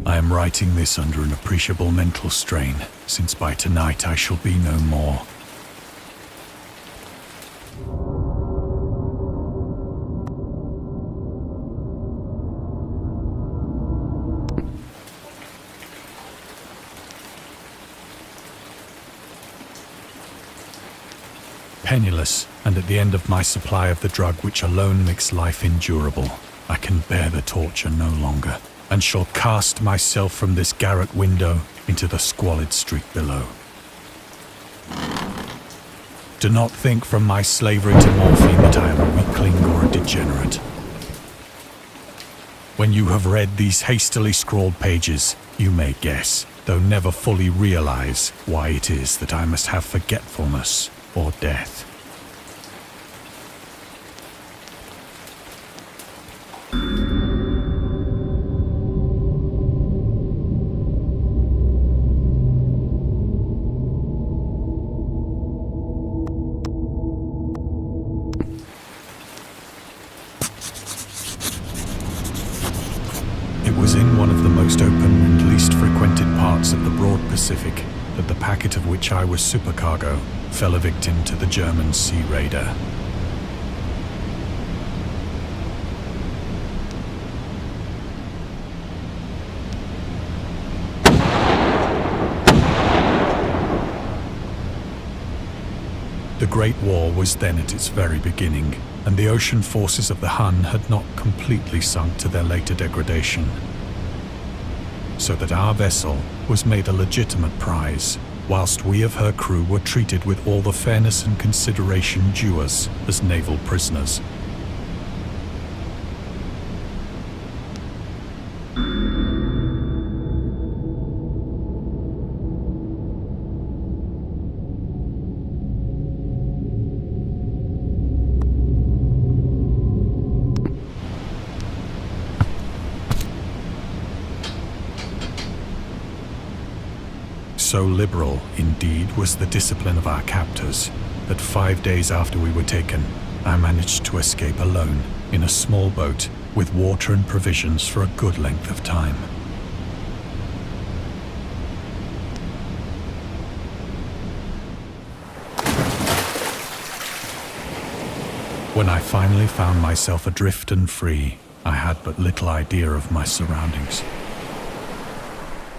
I am writing this under an appreciable mental strain, since by tonight I shall be no more. Penniless, and at the end of my supply of the drug which alone makes life endurable, I can bear the torture no longer, and shall cast myself from this garret window into the squalid street below. Do not think from my slavery to morphine that I am a weakling or a degenerate. When you have read these hastily scrawled pages, you may guess, though never fully realize, why it is that I must have forgetfulness or death. It was in one of the most open and least frequented parts of the broad Pacific that the packet of which I was supercargo fell a victim to the German sea raider. The Great War was then at its very beginning, and the ocean forces of the Hun had not completely sunk to their later degradation. So that our vessel was made a legitimate prize, whilst we of her crew were treated with all the fairness and consideration due us as naval prisoners. So liberal, indeed, was the discipline of our captors, that 5 days after we were taken, I managed to escape alone, in a small boat, with water and provisions for a good length of time. When I finally found myself adrift and free, I had but little idea of my surroundings.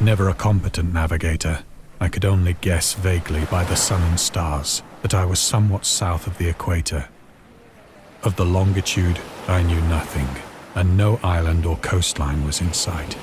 Never a competent navigator, I could only guess vaguely by the sun and stars that I was somewhat south of the equator. Of the longitude, I knew nothing, and no island or coastline was in sight.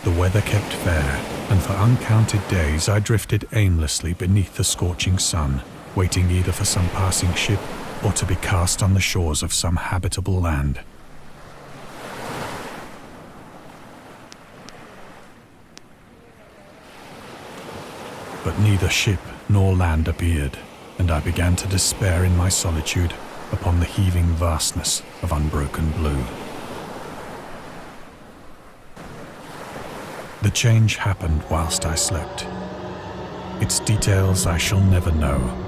The weather kept fair, and for uncounted days I drifted aimlessly beneath the scorching sun, waiting either for some passing ship or to be cast on the shores of some habitable land. But neither ship nor land appeared, and I began to despair in my solitude upon the heaving vastness of unbroken blue. The change happened whilst I slept. Its details I shall never know.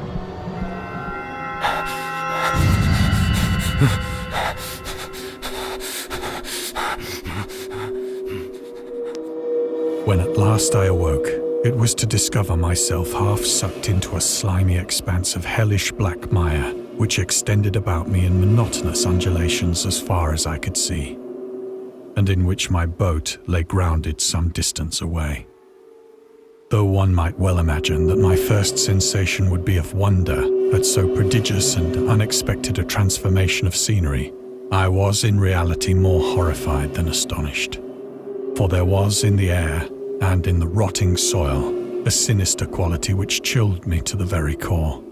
When at last I awoke, it was to discover myself half sucked into a slimy expanse of hellish black mire, which extended about me in monotonous undulations as far as I could see, and in which my boat lay grounded some distance away. Though one might well imagine that my first sensation would be of wonder at so prodigious and unexpected a transformation of scenery, I was in reality more horrified than astonished. For there was in the air, and in the rotting soil, a sinister quality which chilled me to the very core.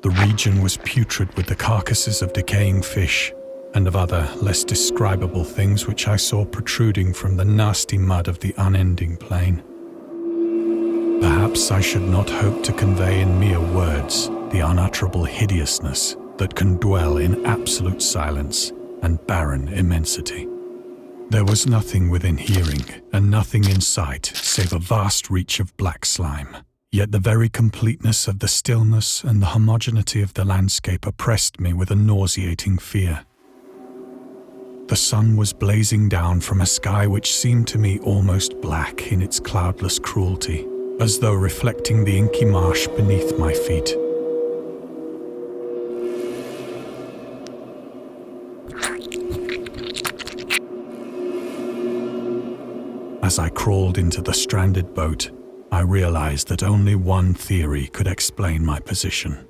The region was putrid with the carcasses of decaying fish and of other, less describable things which I saw protruding from the nasty mud of the unending plain. Perhaps I should not hope to convey in mere words the unutterable hideousness that can dwell in absolute silence and barren immensity. There was nothing within hearing and nothing in sight save a vast reach of black slime. Yet the very completeness of the stillness and the homogeneity of the landscape oppressed me with a nauseating fear. The sun was blazing down from a sky which seemed to me almost black in its cloudless cruelty, as though reflecting the inky marsh beneath my feet. As I crawled into the stranded boat, I realized that only one theory could explain my position.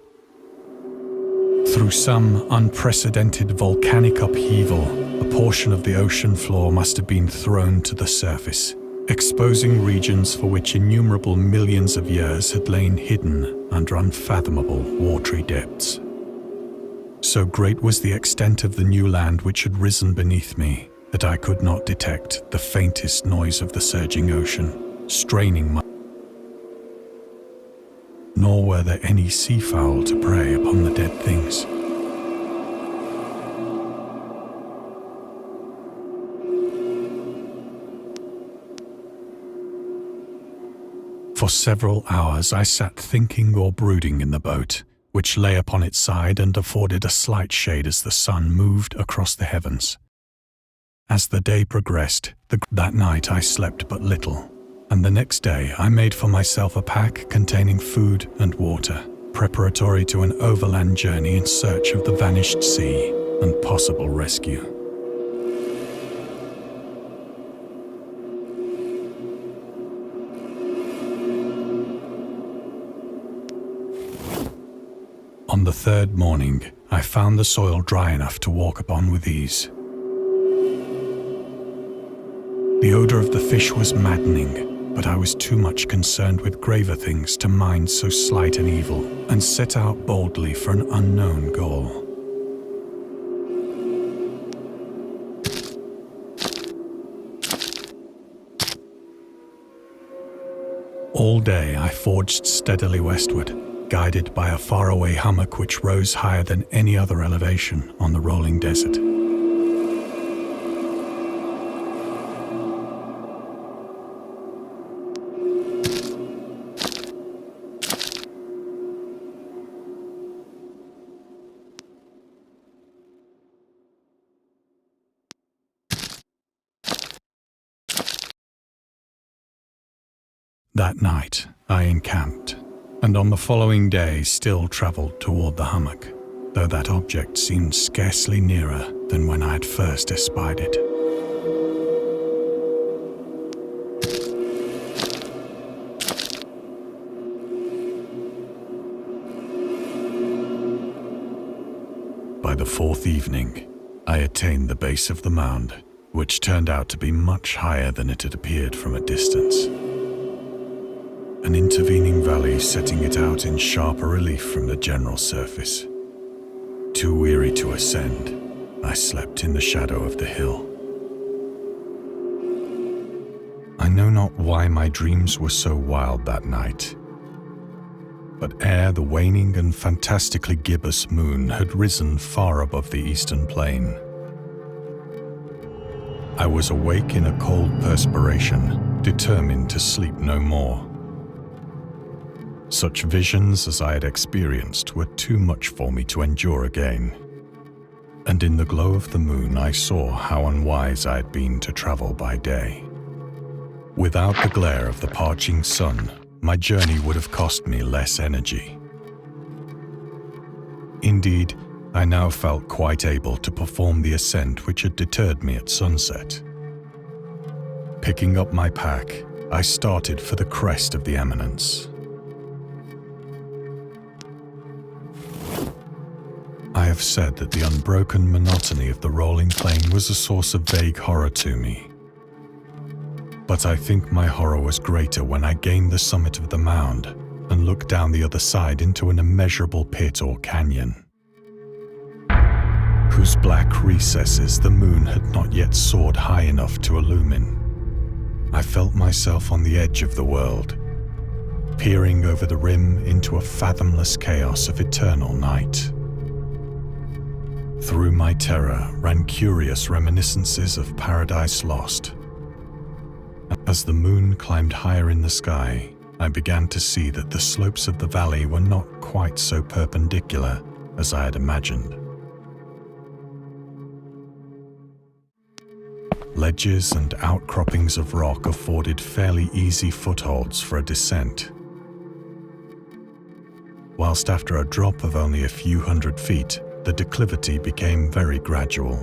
Through some unprecedented volcanic upheaval, a portion of the ocean floor must have been thrown to the surface, exposing regions for which innumerable millions of years had lain hidden under unfathomable watery depths. So great was the extent of the new land which had risen beneath me that I could not detect the faintest noise of the surging ocean, straining my... Nor were there any seafowl to prey upon the dead things. For several hours I sat thinking or brooding in the boat, which lay upon its side and afforded a slight shade as the sun moved across the heavens. As the day progressed, that night I slept but little, and the next day I made for myself a pack containing food and water, preparatory to an overland journey in search of the vanished sea and possible rescue. On the third morning, I found the soil dry enough to walk upon with ease. The odor of the fish was maddening, but I was too much concerned with graver things to mind so slight an evil, and set out boldly for an unknown goal. All day I forged steadily westward, guided by a faraway hummock which rose higher than any other elevation on the rolling desert. That night I encamped, and on the following day still travelled toward the hummock, though that object seemed scarcely nearer than when I had first espied it. By the fourth evening, I attained the base of the mound, which turned out to be much higher than it had appeared from a distance. An intervening valley setting it out in sharper relief from the general surface. Too weary to ascend, I slept in the shadow of the hill. I know not why my dreams were so wild that night, but ere the waning and fantastically gibbous moon had risen far above the eastern plain, I was awake in a cold perspiration, determined to sleep no more. Such visions as I had experienced were too much for me to endure again, and in the glow of the moon I saw how unwise I had been to travel by day. Without the glare of the parching sun, my journey would have cost me less energy. Indeed, I now felt quite able to perform the ascent which had deterred me at sunset. Picking up my pack, I started for the crest of the eminence. I have said that the unbroken monotony of the rolling plain was a source of vague horror to me. But I think my horror was greater when I gained the summit of the mound and looked down the other side into an immeasurable pit or canyon, whose black recesses the moon had not yet soared high enough to illumine. I felt myself on the edge of the world, peering over the rim into a fathomless chaos of eternal night. Through my terror ran curious reminiscences of Paradise Lost. As the moon climbed higher in the sky, I began to see that the slopes of the valley were not quite so perpendicular as I had imagined. Ledges and outcroppings of rock afforded fairly easy footholds for a descent, whilst after a drop of only a few hundred feet, the declivity became very gradual.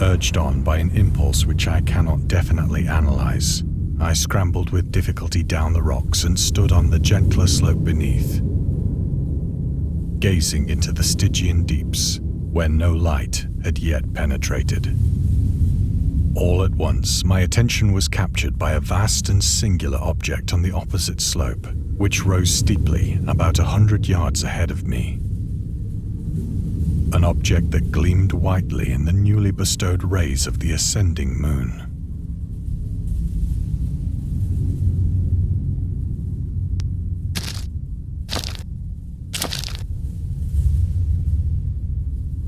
Urged on by an impulse which I cannot definitely analyze, I scrambled with difficulty down the rocks and stood on the gentler slope beneath, gazing into the Stygian deeps, where no light had yet penetrated. All at once, my attention was captured by a vast and singular object on the opposite slope, which rose steeply about 100 yards ahead of me. An object that gleamed whitely in the newly bestowed rays of the ascending moon.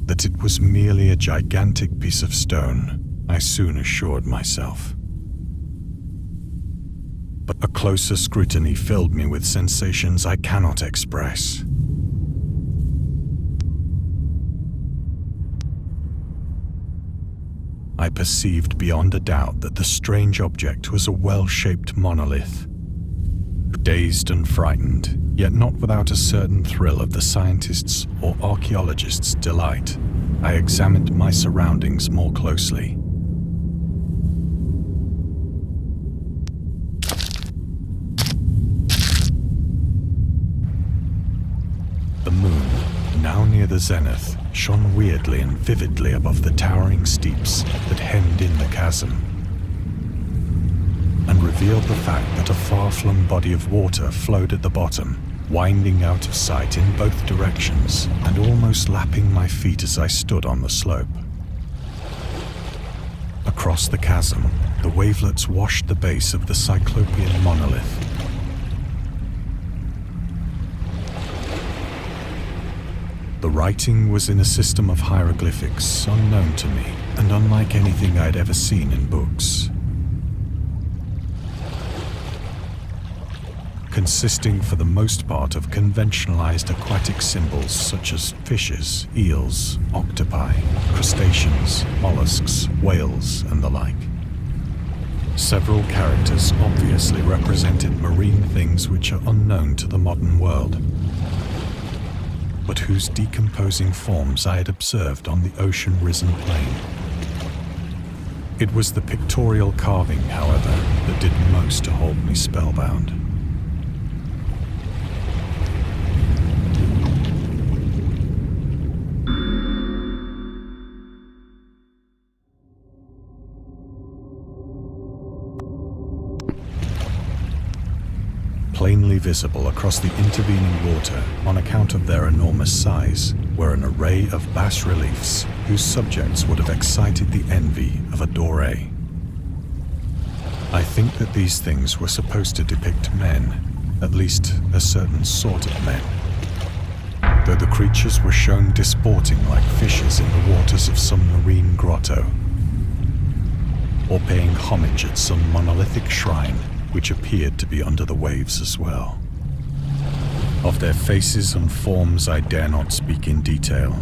That it was merely a gigantic piece of stone, I soon assured myself. But a closer scrutiny filled me with sensations I cannot express. I perceived beyond a doubt that the strange object was a well-shaped monolith. Dazed and frightened, yet not without a certain thrill of the scientist's or archaeologist's delight, I examined my surroundings more closely. The moon, now near the zenith, shone weirdly and vividly above the towering steeps that hemmed in the chasm, and revealed the fact that a far-flung body of water flowed at the bottom, winding out of sight in both directions and almost lapping my feet as I stood on the slope. Across the chasm, the wavelets washed the base of the Cyclopean monolith. The writing was in a system of hieroglyphics unknown to me and unlike anything I'd ever seen in books. Consisting for the most part of conventionalized aquatic symbols such as fishes, eels, octopi, crustaceans, mollusks, whales, and the like. Several characters obviously represented marine things which are unknown to the modern world, but whose decomposing forms I had observed on the ocean-risen plain. It was the pictorial carving, however, that did most to hold me spellbound. Plainly visible across the intervening water on account of their enormous size were an array of bas-reliefs whose subjects would have excited the envy of a Doré. I think that these things were supposed to depict men, at least a certain sort of men, though the creatures were shown disporting like fishes in the waters of some marine grotto, or paying homage at some monolithic shrine which appeared to be under the waves as well. Of their faces and forms I dare not speak in detail.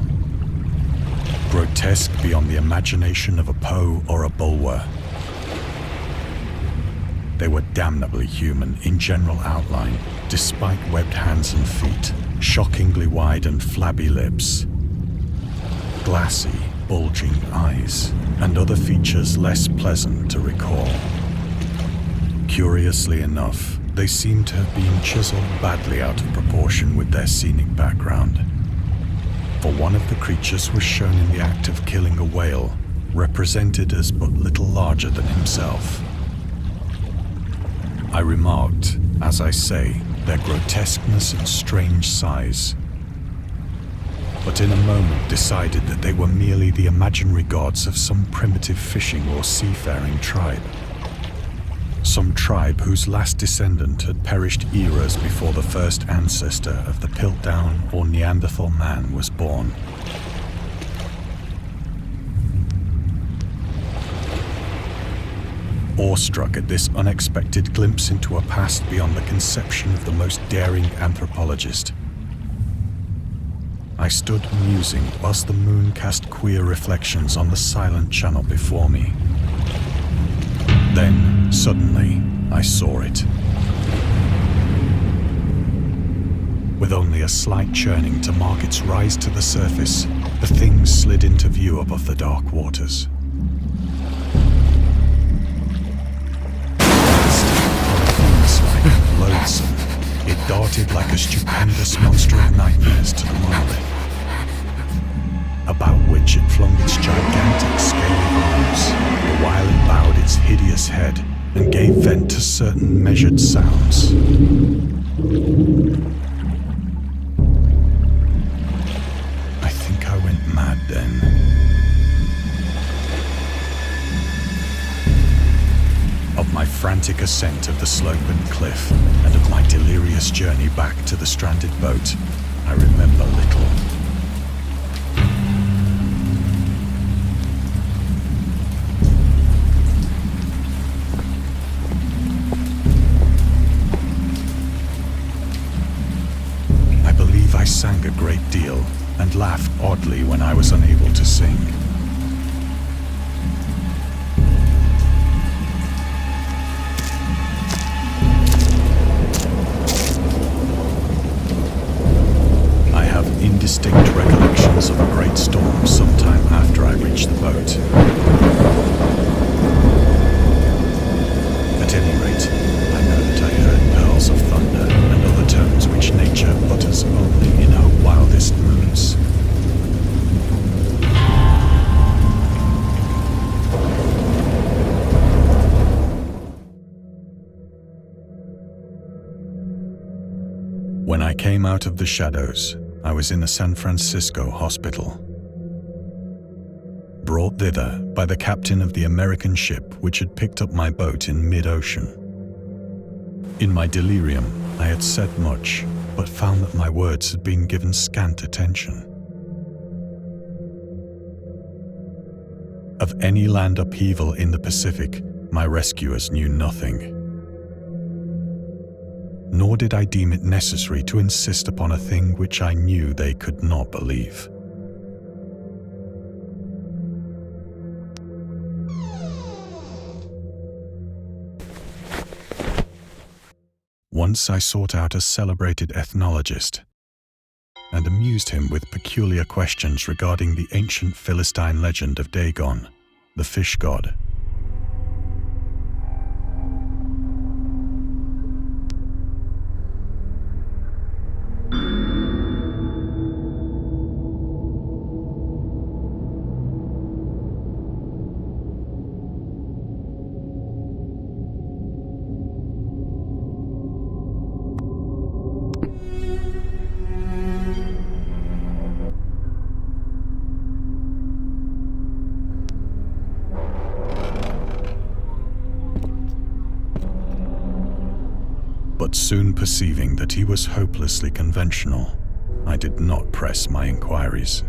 Grotesque beyond the imagination of a Poe or a Bulwer, they were damnably human in general outline, despite webbed hands and feet, shockingly wide and flabby lips, glassy, bulging eyes, and other features less pleasant to recall. Curiously enough, they seemed to have been chiseled badly out of proportion with their scenic background. for one of the creatures was shown in the act of killing a whale, represented as but little larger than himself. I remarked, as I say, their grotesqueness and strange size, but in a moment decided that they were merely the imaginary gods of some primitive fishing or seafaring tribe. Some tribe whose last descendant had perished eras before the first ancestor of the Piltdown or Neanderthal man was born. Awestruck at this unexpected glimpse into a past beyond the conception of the most daring anthropologist, I stood musing whilst the moon cast queer reflections on the silent channel before me. Then, suddenly, I saw it. With only a slight churning to mark its rise to the surface, the thing slid into view above the dark waters. Loathsome, it darted like a stupendous monster of nightmares to the monolith, about which it flung its gigantic scaly arms, the while it bowed its hideous head and gave vent to certain measured sounds. I think I went mad then. Of my frantic ascent of the sloping cliff and of my delirious journey back to the stranded boat, I remember little. I believe I sang a great deal and laughed oddly when I was unable to sing. Indistinct recollections of a great storm sometime after I reached the boat. At any rate, I know that I heard pearls of thunder and other tones which nature utters only in her wildest moods. When I came out of the shadows, I was in a San Francisco hospital, brought thither by the captain of the American ship which had picked up my boat in mid-ocean. In my delirium, I had said much, but found that my words had been given scant attention. Of any land upheaval in the Pacific, my rescuers knew nothing. Nor did I deem it necessary to insist upon a thing which I knew they could not believe. Once I sought out a celebrated ethnologist and amused him with peculiar questions regarding the ancient Philistine legend of Dagon, the fish god. But soon perceiving that he was hopelessly conventional, I did not press my inquiries.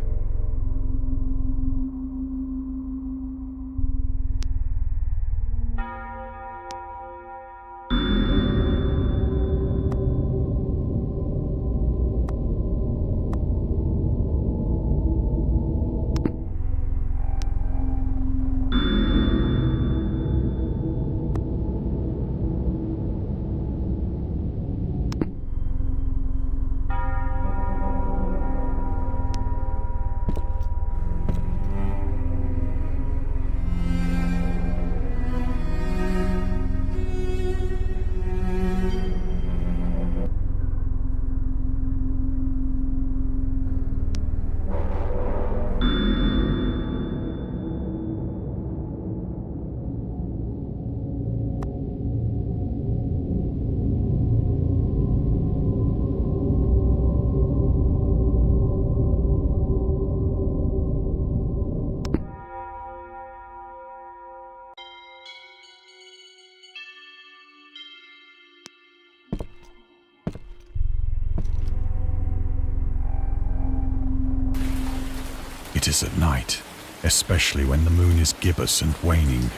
is at night, especially when the moon is gibbous and waning,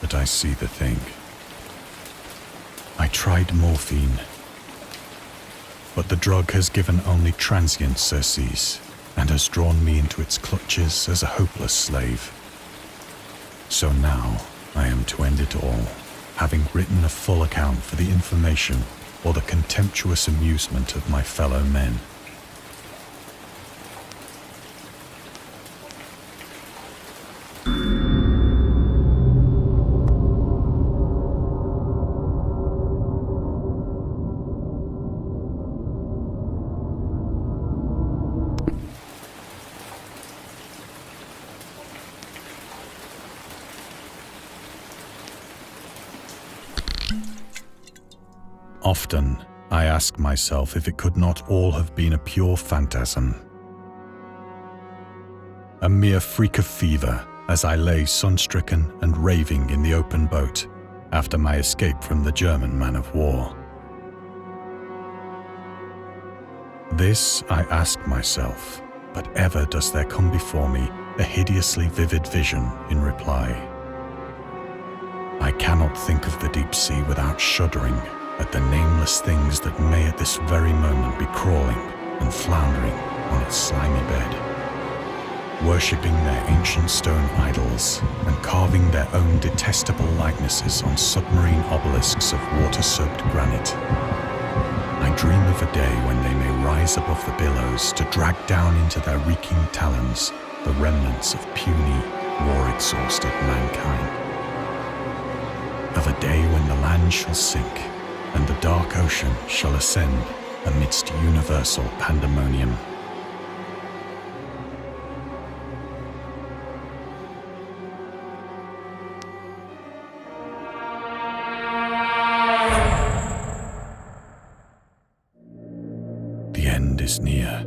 that I see the thing. I tried morphine, but the drug has given only transient surcease and has drawn me into its clutches as a hopeless slave. So now I am to end it all, having written a full account for the information or the contemptuous amusement of my fellow men. Often, I ask myself if it could not all have been a pure phantasm. A mere freak of fever as I lay sun-stricken and raving in the open boat after my escape from the German man-of-war. This I ask myself, but ever does there come before me a hideously vivid vision in reply. I cannot think of the deep sea without shuddering at the nameless things that may at this very moment be crawling and floundering on its slimy bed, worshipping their ancient stone idols and carving their own detestable likenesses on submarine obelisks of water-soaked granite. I dream of a day when they may rise above the billows to drag down into their reeking talons the remnants of puny, war-exhausted mankind. Of a day when the land shall sink and the dark ocean shall ascend amidst universal pandemonium. The end is near.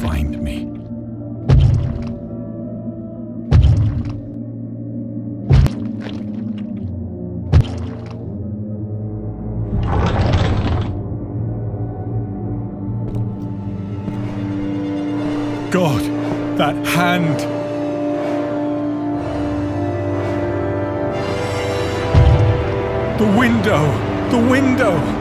Find me. God, that hand! The window! The window!